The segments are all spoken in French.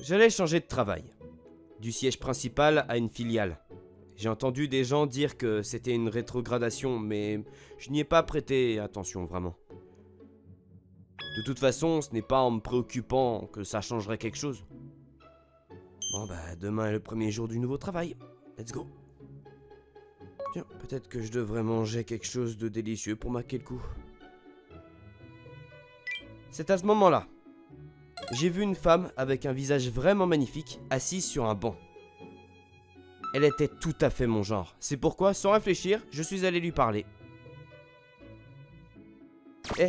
J'allais changer de travail, du siège principal à une filiale. J'ai entendu des gens dire que c'était une rétrogradation, mais je n'y ai pas prêté attention vraiment. De toute façon, ce n'est pas en me préoccupant que ça changerait quelque chose. Bon bah, demain est le premier jour du nouveau travail. Let's go. Tiens, peut-être que je devrais manger quelque chose de délicieux pour marquer le coup. C'est à ce moment-là. J'ai vu une femme avec un visage vraiment magnifique, assise sur un banc. Elle était tout à fait mon genre. C'est pourquoi, sans réfléchir, je suis allé lui parler.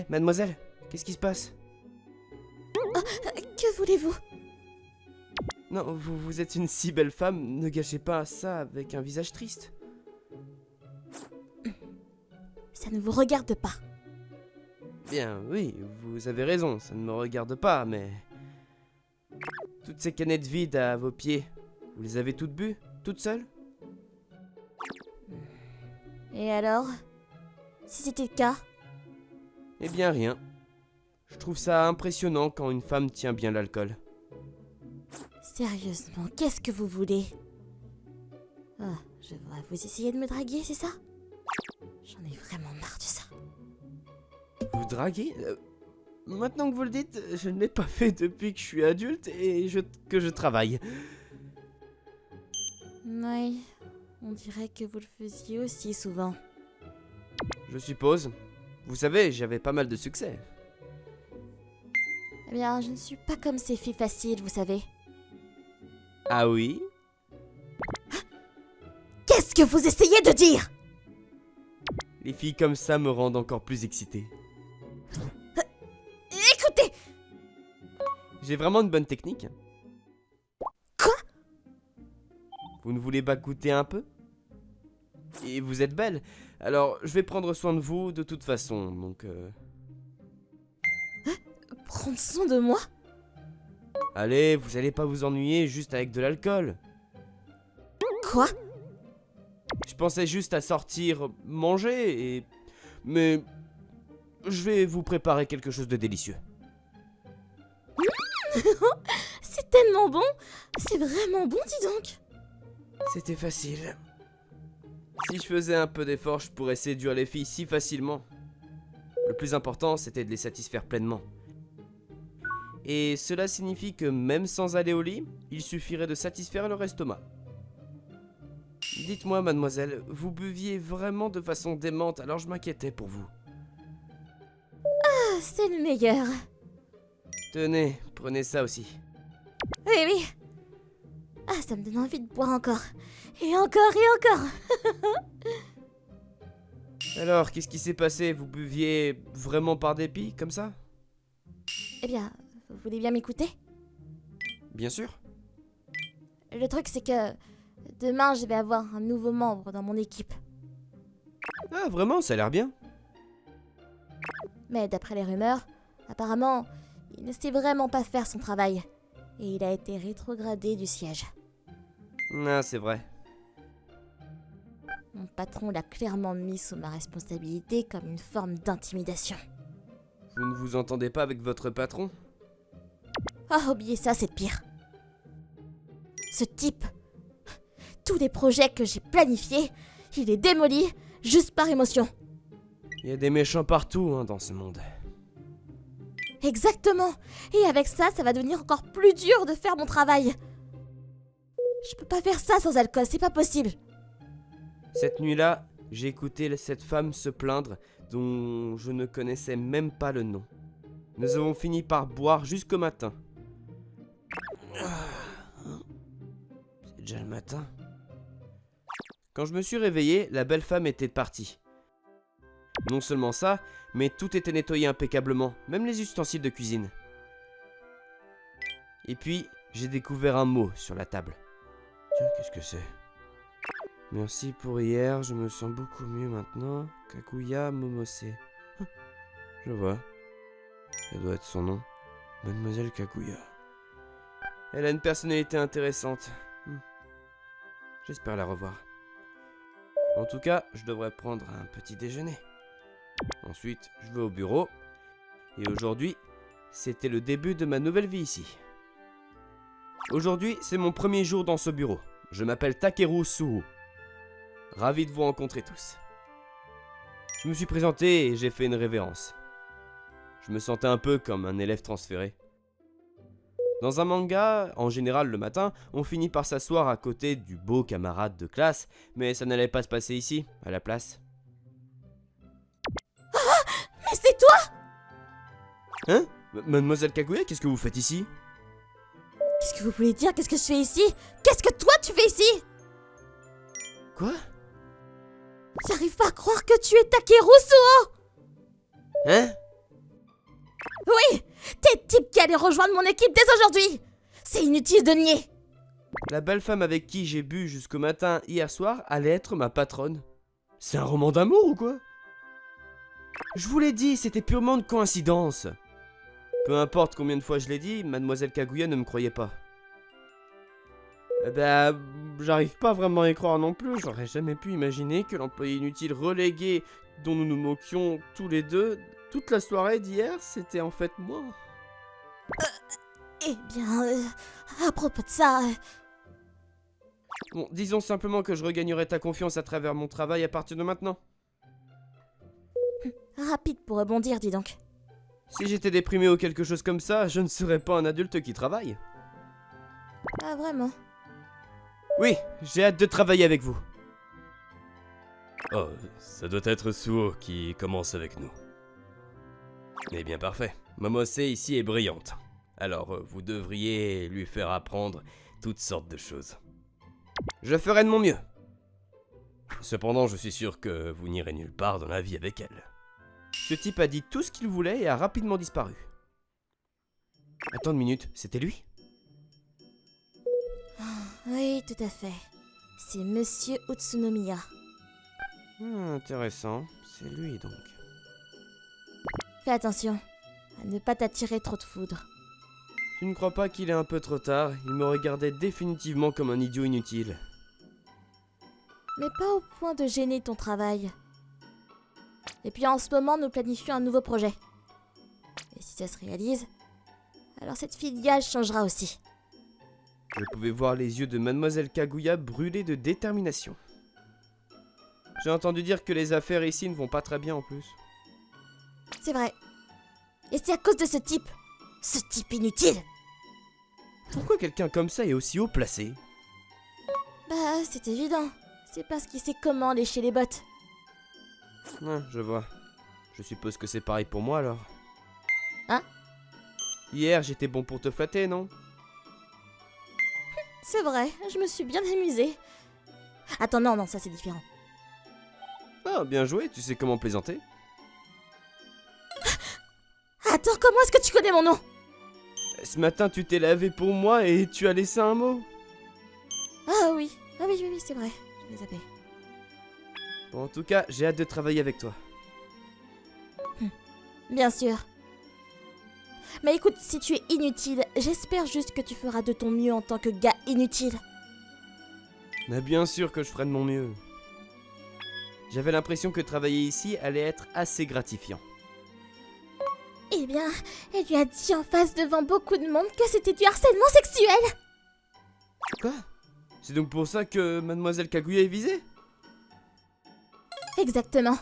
Mademoiselle, qu'est-ce qui se passe? Que voulez-vous? Non, vous êtes une si belle femme, ne gâchez pas ça avec un visage triste. Ça ne vous regarde pas. Bien, oui, vous avez raison, ça ne me regarde pas, mais... Toutes ces canettes vides à vos pieds, vous les avez toutes bues, toutes seules? Et alors? Si c'était le cas? Eh bien rien. Je trouve ça impressionnant quand une femme tient bien l'alcool. Sérieusement, qu'est-ce que vous voulez? Ah, je vois, vous essayez de me draguer, c'est ça? J'en ai vraiment marre de ça. Vous draguez? Maintenant que vous le dites, je ne l'ai pas fait depuis que je suis adulte et que je travaille. Oui, on dirait que vous le faisiez aussi souvent. Je suppose. Vous savez, j'avais pas mal de succès. Eh bien, je ne suis pas comme ces filles faciles, vous savez. Ah oui? Qu'est-ce que vous essayez de dire? Les filles comme ça me rendent encore plus excité. Écoutez! J'ai vraiment une bonne technique. Quoi? Vous ne voulez pas goûter un peu? Et vous êtes belle, alors je vais prendre soin de vous de toute façon, donc... Prendre soin de moi? Allez, vous allez pas vous ennuyer juste avec de l'alcool. Quoi? Je pensais juste à sortir, manger et... Mais... Je vais vous préparer quelque chose de délicieux. C'est tellement bon! C'est vraiment bon, dis donc! C'était facile. Si je faisais un peu d'effort, je pourrais séduire les filles si facilement. Le plus important, c'était de les satisfaire pleinement. Et cela signifie que même sans aller au lit, il suffirait de satisfaire leur estomac. Dites-moi, mademoiselle, vous buviez vraiment de façon démente, alors je m'inquiétais pour vous. Ah, c'est le meilleur. Tenez, prenez ça aussi. Oui, oui. Ah, ça me donne envie de boire encore. Et encore et encore. Alors, qu'est-ce qui s'est passé? Vous buviez vraiment par dépit, comme ça? Eh bien, vous voulez bien m'écouter? Bien sûr. Le truc, c'est que demain, je vais avoir un nouveau membre dans mon équipe. Ah, vraiment, ça a l'air bien. Mais d'après les rumeurs, apparemment, il ne sait vraiment pas faire son travail. Et il a été rétrogradé du siège. Ah, c'est vrai. Mon patron l'a clairement mis sous ma responsabilité comme une forme d'intimidation. Vous ne vous entendez pas avec votre patron? Ah, oubliez ça, c'est pire. Ce type, tous les projets que j'ai planifiés, il les démolit juste par émotion. Il y a des méchants partout dans ce monde. Exactement. Et avec ça, ça va devenir encore plus dur de faire mon travail. Je peux pas faire ça sans alcool, c'est pas possible. Cette nuit-là, j'ai écouté cette femme se plaindre dont je ne connaissais même pas le nom. Nous avons fini par boire jusqu'au matin. C'est déjà le matin. Quand je me suis réveillé, la belle femme était partie. Non seulement ça, mais tout était nettoyé impeccablement, même les ustensiles de cuisine. Et puis, j'ai découvert un mot sur la table. Tiens, qu'est-ce que c'est? Merci pour hier, je me sens beaucoup mieux maintenant. Kaguya Momose. Je vois. Ça doit être son nom. Mademoiselle Kaguya. Elle a une personnalité intéressante. J'espère la revoir. En tout cas, je devrais prendre un petit déjeuner. Ensuite, je vais au bureau. Et aujourd'hui, c'était le début de ma nouvelle vie ici. Aujourd'hui, c'est mon premier jour dans ce bureau. Je m'appelle Takeru Suhu. Ravi de vous rencontrer tous. Je me suis présenté et j'ai fait une révérence. Je me sentais un peu comme un élève transféré. Dans un manga, en général le matin, on finit par s'asseoir à côté du beau camarade de classe, mais ça n'allait pas se passer ici, à la place. Mais c'est toi! Hein? Mademoiselle Kaguya, qu'est-ce que vous faites ici? Qu'est-ce que vous voulez dire? Qu'est-ce que je fais ici? Qu'est-ce que toi tu fais ici? Quoi? J'arrive pas à croire que tu es Takeru Suho! Hein? Oui! T'es le type qui allait rejoindre mon équipe dès aujourd'hui! C'est inutile de nier! La belle femme avec qui j'ai bu jusqu'au matin hier soir allait être ma patronne. C'est un roman d'amour ou quoi? Je vous l'ai dit, c'était purement une coïncidence. Peu importe combien de fois je l'ai dit, mademoiselle Kaguya ne me croyait pas. Eh ben, j'arrive pas vraiment à y croire non plus. J'aurais jamais pu imaginer que l'employé inutile relégué dont nous nous moquions tous les deux toute la soirée d'hier, c'était en fait moi. Eh bien, à propos de ça... Bon, disons simplement que je regagnerai ta confiance à travers mon travail à partir de maintenant. Rapide pour rebondir, dis donc. Si j'étais déprimé ou quelque chose comme ça, je ne serais pas un adulte qui travaille. Ah, vraiment? Oui, j'ai hâte de travailler avec vous. Oh, ça doit être Suho qui commence avec nous. Eh bien parfait, Momose ici est brillante. Alors vous devriez lui faire apprendre toutes sortes de choses. Je ferai de mon mieux. Cependant, je suis sûr que vous n'irez nulle part dans la vie avec elle. Ce type a dit tout ce qu'il voulait et a rapidement disparu. Attends une minute, c'était lui? Oui, tout à fait. C'est Monsieur Utsunomiya. Intéressant, c'est lui donc. Fais attention à ne pas t'attirer trop de foudre. Tu ne crois pas qu'il est un peu trop tard? Il me regardait définitivement comme un idiot inutile. Mais pas au point de gêner ton travail. Et puis en ce moment, nous planifions un nouveau projet. Et si ça se réalise, alors cette filiale changera aussi. Je pouvais voir les yeux de mademoiselle Kaguya brûler de détermination. J'ai entendu dire que les affaires ici ne vont pas très bien en plus. C'est vrai. Et c'est à cause de ce type. Ce type inutile. Pourquoi quelqu'un comme ça est aussi haut placé? Bah, c'est évident. C'est parce qu'il sait comment lécher les bottes. Ah, je vois. Je suppose que c'est pareil pour moi alors. Hein? Hier, j'étais bon pour te flatter, non? C'est vrai, je me suis bien amusée. Attends, non, ça c'est différent. Ah, bien joué, tu sais comment plaisanter. Attends, comment est-ce que tu connais mon nom? Ce matin, tu t'es lavé pour moi et tu as laissé un mot. Ah oui, c'est vrai. Je l'ai zappé. Bon, en tout cas, j'ai hâte de travailler avec toi. Bien sûr. Mais écoute, si tu es inutile, j'espère juste que tu feras de ton mieux en tant que gars inutile. Mais bien sûr que je ferai de mon mieux. J'avais l'impression que travailler ici allait être assez gratifiant. Eh bien, elle lui a dit en face devant beaucoup de monde que c'était du harcèlement sexuel. Quoi? C'est donc pour ça que mademoiselle Kaguya est visée? Exactement.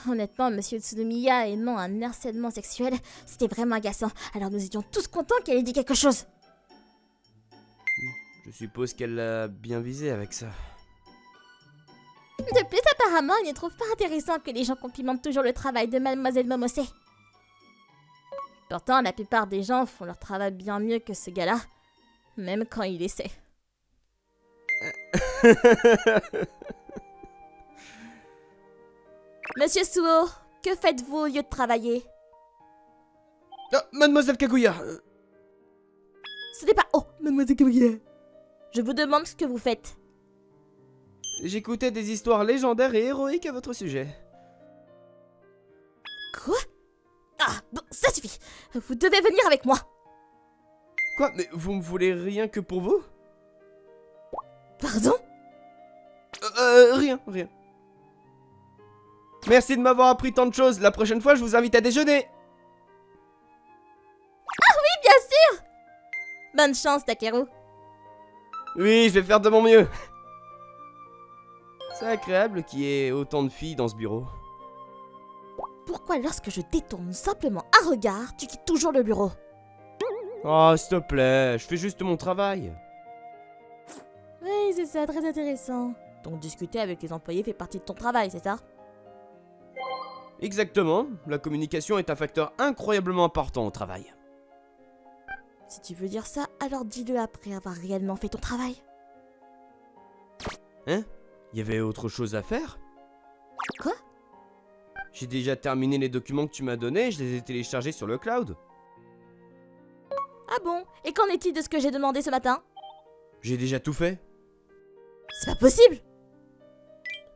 Honnêtement, Monsieur Tsunomiya aimant un harcèlement sexuel, c'était vraiment agaçant. Alors nous étions tous contents qu'elle ait dit quelque chose. Je suppose qu'elle l'a bien visé avec ça. De plus, apparemment, il ne trouve pas intéressant que les gens complimentent toujours le travail de Mademoiselle Momose. Pourtant, la plupart des gens font leur travail bien mieux que ce gars-là, même quand il essaie. Monsieur Suho, que faites-vous au lieu de travailler? Ah, mademoiselle Kaguya Ce n'est pas... Oh, Mademoiselle Kaguya. Je vous demande ce que vous faites. J'écoutais des histoires légendaires et héroïques à votre sujet. Quoi? Ah, bon, ça suffit. Vous devez venir avec moi. Quoi? Mais vous me voulez rien que pour vous? Pardon? Rien. Merci de m'avoir appris tant de choses. La prochaine fois, je vous invite à déjeuner. Ah oui, bien sûr. Bonne chance, Takeru. Oui, je vais faire de mon mieux. C'est agréable qu'il y ait autant de filles dans ce bureau. Pourquoi lorsque je détourne simplement un regard, tu quittes toujours le bureau? Oh, s'il te plaît, je fais juste mon travail. Oui, c'est ça, très intéressant. Donc discuter avec les employés fait partie de ton travail, c'est ça? Exactement, la communication est un facteur incroyablement important au travail. Si tu veux dire ça, alors dis-le après avoir réellement fait ton travail. Hein? Il y avait autre chose à faire? Quoi? J'ai déjà terminé les documents que tu m'as donnés, je les ai téléchargés sur le cloud. Ah bon? Et qu'en est-il de ce que j'ai demandé ce matin? J'ai déjà tout fait. C'est pas possible!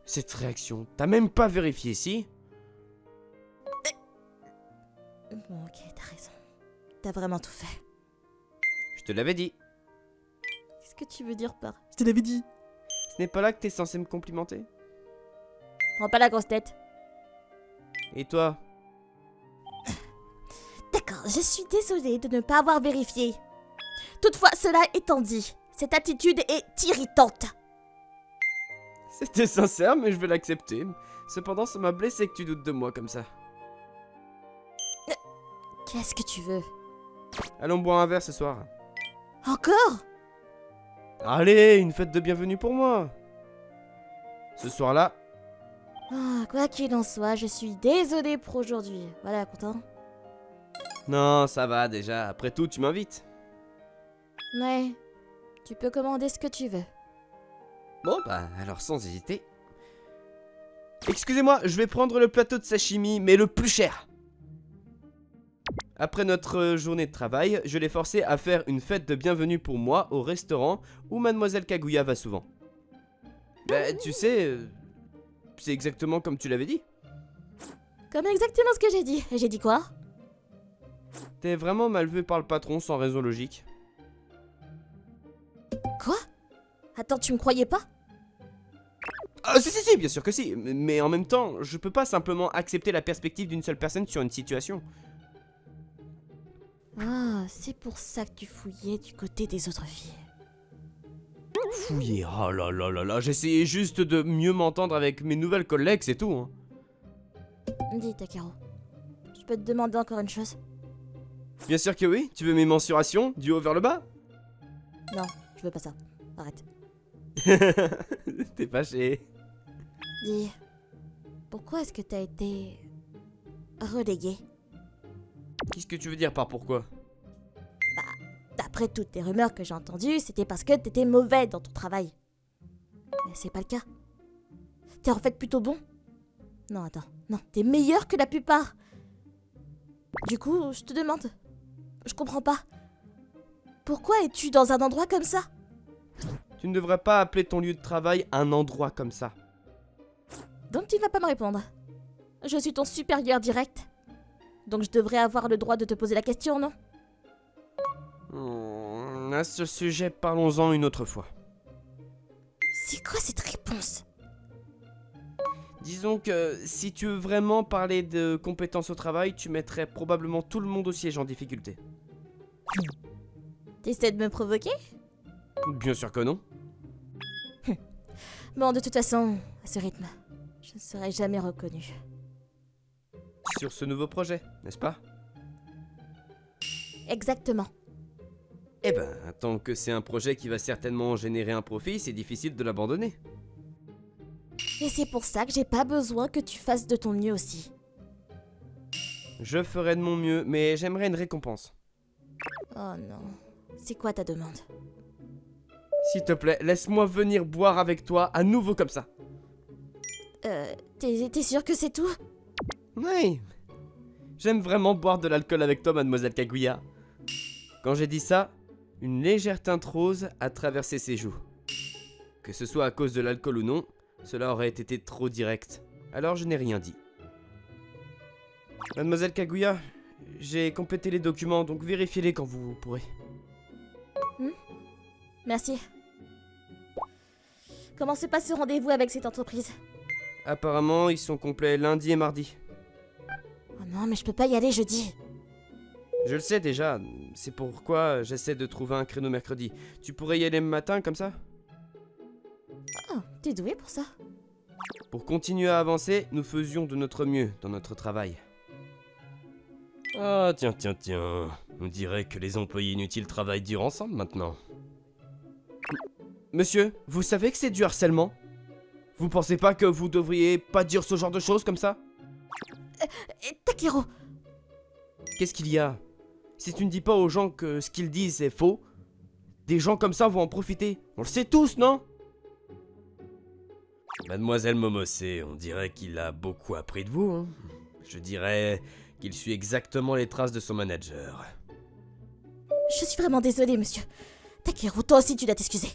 Cette réaction, t'as même pas vérifié, si? Bon, ok, t'as raison. T'as vraiment tout fait. Je te l'avais dit. Qu'est-ce que tu veux dire par... Je te l'avais dit. Ce n'est pas là que t'es censé me complimenter? Prends pas la grosse tête. Et toi? D'accord, je suis désolée de ne pas avoir vérifié. Toutefois, cela étant dit, cette attitude est irritante. C'était sincère, mais je vais l'accepter. Cependant, ça m'a blessé que tu doutes de moi comme ça. Qu'est-ce que tu veux? Allons boire un verre ce soir. Encore? Allez, une fête de bienvenue pour moi. Ce soir-là, Ah, quoi qu'il en soit, je suis désolée pour aujourd'hui. Voilà, content? non, ça va déjà. Après tout, tu m'invites. Ouais, tu peux commander ce que tu veux. Bon, bah, alors sans hésiter. Excusez-moi, je vais prendre le plateau de sashimi, mais le plus cher. Après notre journée de travail, je l'ai forcé à faire une fête de bienvenue pour moi au restaurant où Mademoiselle Kaguya va souvent. Bah, tu sais, c'est exactement comme tu l'avais dit. Comme exactement ce que j'ai dit. Et j'ai dit quoi? T'es vraiment mal vu par le patron sans raison logique. Quoi? Attends, tu me croyais pas? Ah, si, bien sûr que si. Mais en même temps, je peux pas simplement accepter la perspective d'une seule personne sur une situation. Ah, c'est pour ça que tu fouillais du côté des autres filles. Fouillé, oh là là là là, j'essayais juste de mieux m'entendre avec mes nouvelles collègues, c'est tout, hein. Dis, Takaro, je peux te demander encore une chose? Bien sûr que oui, tu veux mes mensurations, du haut vers le bas? Non, je veux pas ça. Arrête. T'es fâché. Dis, pourquoi est-ce que t'as été relégué? Qu'est-ce que tu veux dire par pourquoi? D'après toutes les rumeurs que j'ai entendues, c'était parce que t'étais mauvais dans ton travail. Mais c'est pas le cas. T'es en fait plutôt bon. Non, attends. Non, t'es meilleur que la plupart. Du coup, je te demande. Je comprends pas. Pourquoi es-tu dans un endroit comme ça? Tu ne devrais pas appeler ton lieu de travail un endroit comme ça. Donc tu vas pas me répondre. Je suis ton supérieur direct. Donc je devrais avoir le droit de te poser la question, non? À ce sujet, parlons-en une autre fois. C'est quoi cette réponse? Disons que si tu veux vraiment parler de compétences au travail, tu mettrais probablement tout le monde au siège en difficulté. T'essaies de me provoquer? Bien sûr que non. Bon, de toute façon, à ce rythme, je ne serai jamais reconnue. Sur ce nouveau projet, n'est-ce pas? Exactement. Eh ben, tant que c'est un projet qui va certainement générer un profit, c'est difficile de l'abandonner. Et c'est pour ça que j'ai pas besoin que tu fasses de ton mieux aussi. Je ferai de mon mieux, mais j'aimerais une récompense. Oh non. C'est quoi ta demande? S'il te plaît, laisse-moi venir boire avec toi à nouveau comme ça. T'es sûr que c'est tout? Oui. J'aime vraiment boire de l'alcool avec toi, Mademoiselle Kaguya. Quand j'ai dit ça, une légère teinte rose a traversé ses joues. Que ce soit à cause de l'alcool ou non, cela aurait été trop direct. Alors je n'ai rien dit. Mademoiselle Kaguya, j'ai complété les documents, donc vérifiez-les quand vous pourrez. Merci. Comment se passe ce rendez-vous avec cette entreprise? Apparemment, ils sont complets lundi et mardi. Oh non, mais je peux pas y aller jeudi. Je le sais déjà, c'est pourquoi j'essaie de trouver un créneau mercredi. Tu pourrais y aller le matin comme ça? Oh, t'es doué pour ça. Pour continuer à avancer, nous faisions de notre mieux dans notre travail. Ah, tiens. On dirait que les employés inutiles travaillent dur ensemble maintenant. Monsieur, vous savez que c'est du harcèlement? Vous pensez pas que vous devriez pas dire ce genre de choses comme ça? Takeru, Qu'est-ce qu'il y a? Si tu ne dis pas aux gens que ce qu'ils disent est faux, des gens comme ça vont en profiter. On le sait tous, non? Mademoiselle Momose, on dirait qu'il a beaucoup appris de vous, hein. Je dirais qu'il suit exactement les traces de son manager. je suis vraiment désolée, monsieur. Takeru, toi aussi tu dois t'excuser.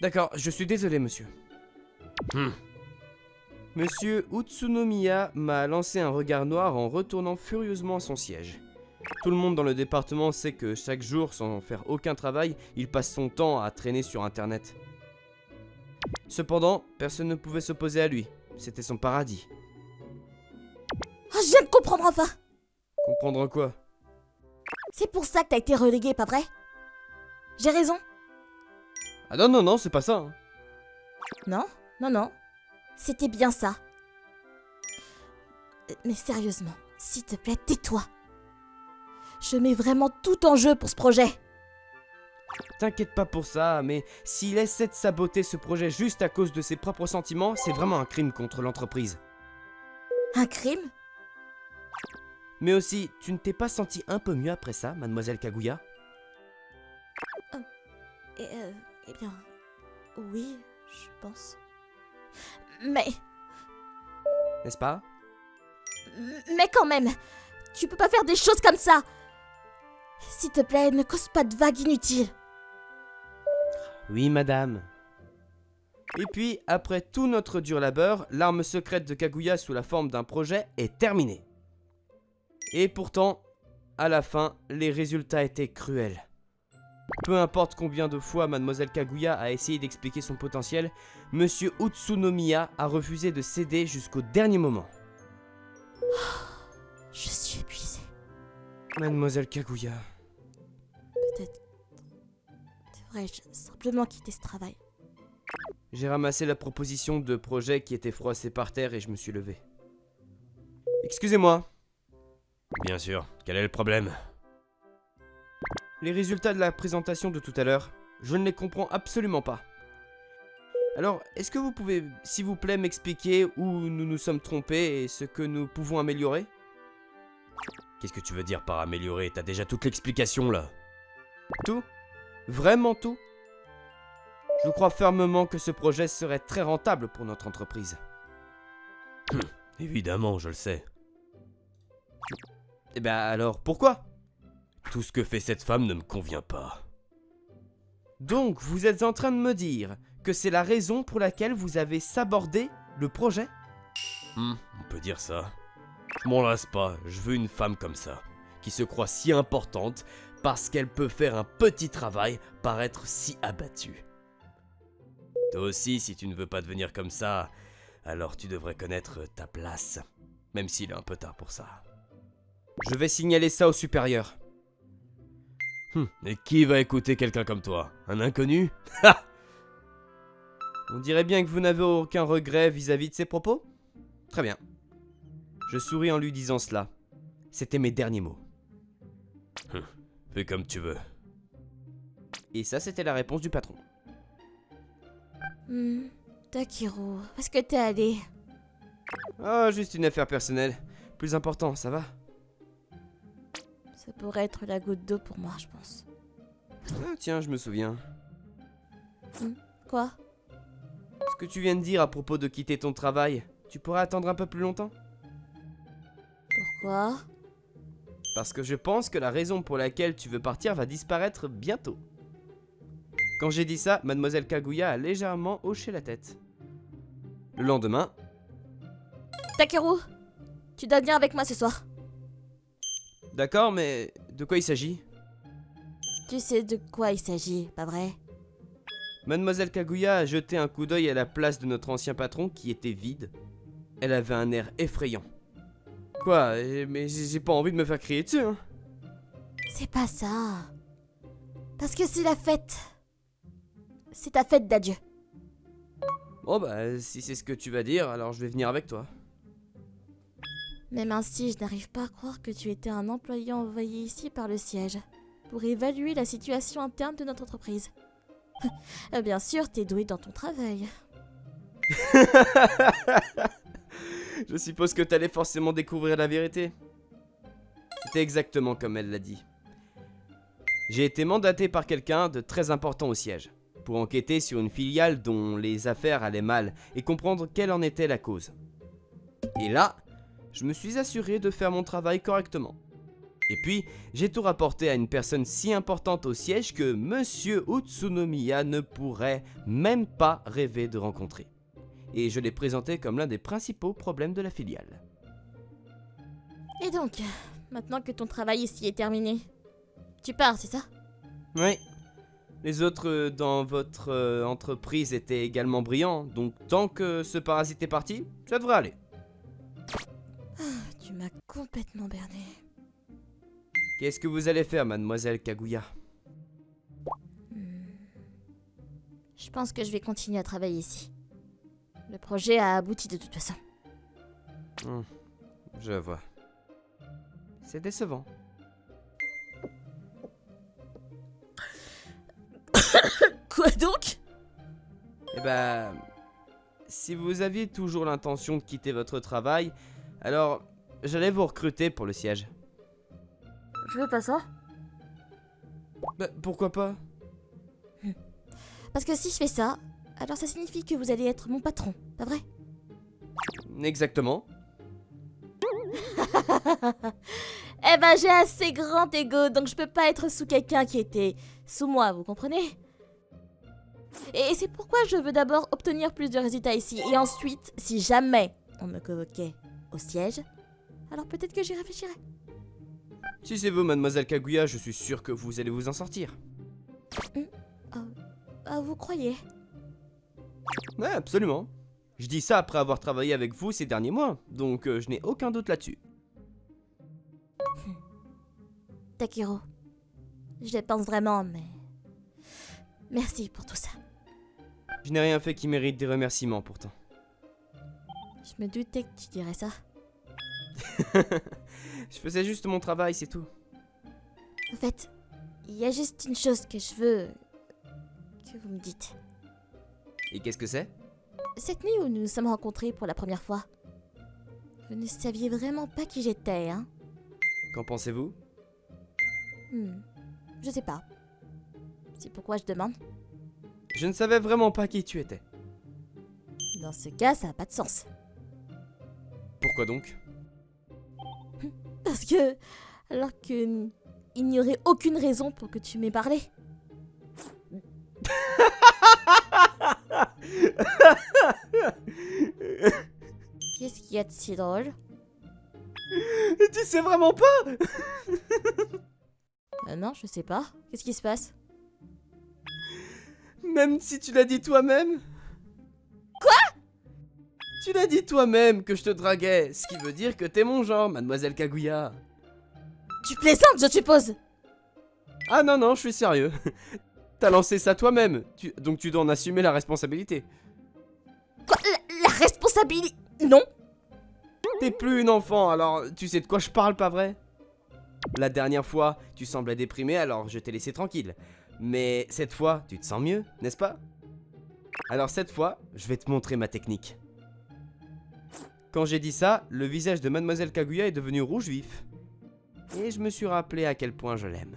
D'accord, je suis désolé, monsieur. Monsieur Utsunomiya m'a lancé un regard noir en retournant furieusement à son siège. Tout le monde dans le département sait que chaque jour, sans faire aucun travail, il passe son temps à traîner sur internet. Cependant, personne ne pouvait s'opposer à lui. C'était son paradis. Oh, je viens de comprendre enfin. Comprendre quoi? C'est pour ça que t'as été relégué, pas vrai? J'ai raison? Ah non, c'est pas ça. Hein. Non. C'était bien ça. Mais sérieusement, s'il te plaît, tais-toi. Je mets vraiment tout en jeu pour ce projet. T'inquiète pas pour ça, mais s'il essaie de saboter ce projet juste à cause de ses propres sentiments, c'est vraiment un crime contre l'entreprise. Un crime? Mais aussi, tu ne t'es pas senti un peu mieux après ça, mademoiselle Kaguya? Eh bien, oui, je pense. Mais N'est-ce pas? quand même, tu peux pas faire des choses comme ça. S'il te plaît, ne cause pas de vagues inutiles. Oui, madame. Et puis, après tout notre dur labeur, l'arme secrète de Kaguya sous la forme d'un projet est terminée. Et pourtant, à la fin, les résultats étaient cruels. Peu importe combien de fois mademoiselle Kaguya a essayé d'expliquer son potentiel, monsieur Utsunomiya a refusé de céder jusqu'au dernier moment. Je suis épuisée. Mademoiselle Kaguya... Peut-être devrais-je simplement quitter ce travail. J'ai ramassé la proposition de projet qui était froissée par terre et je me suis levé. Excusez-moi. Bien sûr, quel est le problème? Les résultats de la présentation de tout à l'heure, je ne les comprends absolument pas. Alors, est-ce que vous pouvez, s'il vous plaît, m'expliquer où nous nous sommes trompés et ce que nous pouvons améliorer? Qu'est-ce que tu veux dire par améliorer? T'as déjà toute l'explication là. Tout? Vraiment tout? Je crois fermement que ce projet serait très rentable pour notre entreprise. Évidemment, je le sais. Eh ben alors, pourquoi? Tout ce que fait cette femme ne me convient pas. Donc, vous êtes en train de me dire que c'est la raison pour laquelle vous avez sabordé le projet? On peut dire ça. Je m'en lasse pas, je veux une femme comme ça, qui se croit si importante parce qu'elle peut faire un petit travail paraître si abattue. Toi aussi, si tu ne veux pas devenir comme ça, alors tu devrais connaître ta place, même s'il est un peu tard pour ça. Je vais signaler ça au supérieur. Et qui va écouter quelqu'un comme toi? Un inconnu? On dirait bien que vous n'avez aucun regret vis-à-vis de ses propos? Très bien. Je souris en lui disant cela. C'était mes derniers mots. Fais comme tu veux. Et ça, c'était la réponse du patron. Takeru, où est-ce que t'es allé? Oh, juste une affaire personnelle. Plus important, ça va? Ça pourrait être la goutte d'eau pour moi, je pense. Ah, tiens, je me souviens. Quoi? Ce que tu viens de dire à propos de quitter ton travail, tu pourrais attendre un peu plus longtemps? Pourquoi? Parce que je pense que la raison pour laquelle tu veux partir va disparaître bientôt. Quand j'ai dit ça, mademoiselle Kaguya a légèrement hoché la tête. Le lendemain... Takeru, tu dois venir avec moi ce soir. D'accord, mais de quoi il s'agit? Tu sais de quoi il s'agit, pas vrai? Mademoiselle Kaguya a jeté un coup d'œil à la place de notre ancien patron qui était vide. Elle avait un air effrayant. Quoi? Mais j'ai pas envie de me faire crier dessus, hein? C'est pas ça. Parce que c'est la fête. C'est ta fête d'adieu. Bon bah, si c'est ce que tu vas dire, alors je vais venir avec toi. Même ainsi, je n'arrive pas à croire que tu étais un employé envoyé ici par le siège pour évaluer la situation interne de notre entreprise. Bien sûr, t'es doué dans ton travail. Je suppose que t'allais forcément découvrir la vérité. C'était exactement comme elle l'a dit. J'ai été mandaté par quelqu'un de très important au siège, pour enquêter sur une filiale dont les affaires allaient mal et comprendre quelle en était la cause. Et là, je me suis assuré de faire mon travail correctement. Et puis, j'ai tout rapporté à une personne si importante au siège que Monsieur Utsunomiya ne pourrait même pas rêver de rencontrer. Et je l'ai présenté comme l'un des principaux problèmes de la filiale. Et donc, maintenant que ton travail ici est terminé, tu pars, c'est ça? Oui. Les autres dans votre entreprise étaient également brillants, donc tant que ce parasite est parti, ça devrait aller. Tu m'as complètement berné. Qu'est-ce que vous allez faire, mademoiselle Kaguya? Je pense que je vais continuer à travailler ici. Le projet a abouti de toute façon. Je vois. C'est décevant. Quoi donc? Eh ben, si vous aviez toujours l'intention de quitter votre travail, alors j'allais vous recruter pour le siège. Je veux pas ça. Bah, pourquoi pas? Parce que si je fais ça, alors ça signifie que vous allez être mon patron, pas vrai? Exactement. Eh ben j'ai assez grand ego, donc je peux pas être sous quelqu'un qui était sous moi, vous comprenez? Et c'est pourquoi je veux d'abord obtenir plus de résultats ici, et ensuite, si jamais on me convoquait au siège, alors peut-être que j'y réfléchirai. Si c'est vous, mademoiselle Kaguya, je suis sûr que vous allez vous en sortir. Vous croyez? Ouais, absolument. Je dis ça après avoir travaillé avec vous ces derniers mois, donc je n'ai aucun doute là-dessus. Takiro, je le pense vraiment, mais... Merci pour tout ça. Je n'ai rien fait qui mérite des remerciements pourtant. Je me doutais que tu dirais ça. Je faisais juste mon travail, c'est tout. En fait, il y a juste une chose que je veux que vous me dites. Et qu'est-ce que c'est? Cette nuit où nous nous sommes rencontrés pour la première fois, vous ne saviez vraiment pas qui j'étais, hein? Qu'en pensez-vous? Je sais pas. C'est pourquoi je demande. Je ne savais vraiment pas qui tu étais. Dans ce cas, ça n'a pas de sens. Pourquoi donc? Parce que... Alors que... Il n'y aurait aucune raison pour que tu m'aies parlé. Qu'est-ce qu'il y a de si drôle? Tu sais vraiment pas? Non, je sais pas. Qu'est-ce qui se passe? Même si tu l'as dit toi-même? Quoi? Tu l'as dit toi-même que je te draguais, ce qui veut dire que t'es mon genre, mademoiselle Kaguya. Tu plaisantes, je suppose? Ah non, non, je suis sérieux. T'as lancé ça toi-même, donc tu dois en assumer la responsabilité. Quoi? La responsabilité? Non. T'es plus une enfant, alors tu sais de quoi je parle, pas vrai? La dernière fois, tu semblais déprimé, alors je t'ai laissé tranquille. Mais cette fois, tu te sens mieux, n'est-ce pas? Alors cette fois, je vais te montrer ma technique. Quand j'ai dit ça, le visage de mademoiselle Kaguya est devenu rouge vif. Et je me suis rappelé à quel point je l'aime.